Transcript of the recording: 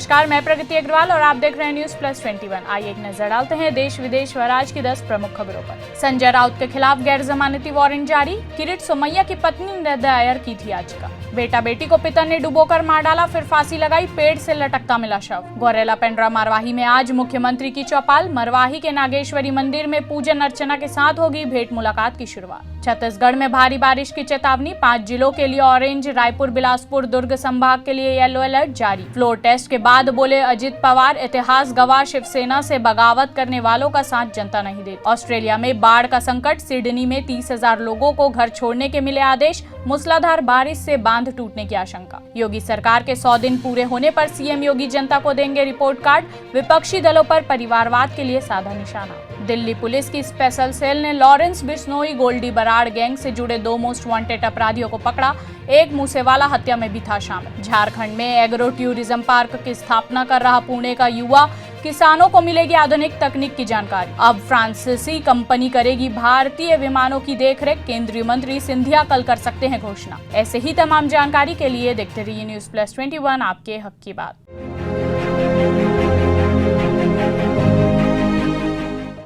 नमस्कार, मैं प्रगति अग्रवाल और आप देख रहे हैं न्यूज प्लस 21। आइए एक नजर डालते हैं देश विदेश व राज्य की 10 प्रमुख खबरों पर। संजय राउत के खिलाफ गैर जमानती वारंट जारी। किरीट सोमैया की पत्नी ने दायर की थी याचिका। बेटा बेटी को पिता ने डुबोकर मार डाला, फिर फांसी लगाई, पेड़ से लटकता मिला शव। गौरेला पेंड्रा मरवाही में आज मुख्यमंत्री की चौपाल। मरवाही के नागेश्वरी मंदिर में पूजन अर्चना के साथ होगी भेंट मुलाकात की शुरुआत। छत्तीसगढ़ में भारी बारिश की चेतावनी। 5 जिलों के लिए ऑरेंज, रायपुर, बिलासपुर, दुर्ग संभाग के लिए येलो अलर्ट जारी। फ्लोर टेस्ट के बाद बोले अजित पवार, इतिहास गवाह शिवसेना से बगावत करने वालों का साथ जनता नहीं देती। ऑस्ट्रेलिया में बाढ़ का संकट। सिडनी में 30,000 लोगों को घर छोड़ने के मिले आदेश। मूसलाधार बारिश से बांध टूटने की आशंका। योगी सरकार के 100 दिन पूरे होने पर सीएम योगी जनता को देंगे रिपोर्ट कार्ड। विपक्षी दलों पर परिवारवाद के लिए साधा निशाना। दिल्ली पुलिस की स्पेशल सेल ने लॉरेंस बिश्नोई गोल्डी बराड़ गैंग से जुड़े 2 मोस्ट वांटेड अपराधियों को पकड़ा। एक मूसेवाला हत्या में भी था शामिल। झारखंड में एग्रो टूरिज्म पार्क की स्थापना कर रहा पुणे का युवा। किसानों को मिलेगी आधुनिक तकनीक की जानकारी। अब फ्रांसीसी कंपनी करेगी भारतीय विमानों की देखरेख। केंद्रीय मंत्री सिंधिया कल कर सकते हैं घोषणा। ऐसे ही तमाम जानकारी के लिए देखते रहिए न्यूज प्लस 21, आपके हक की बात।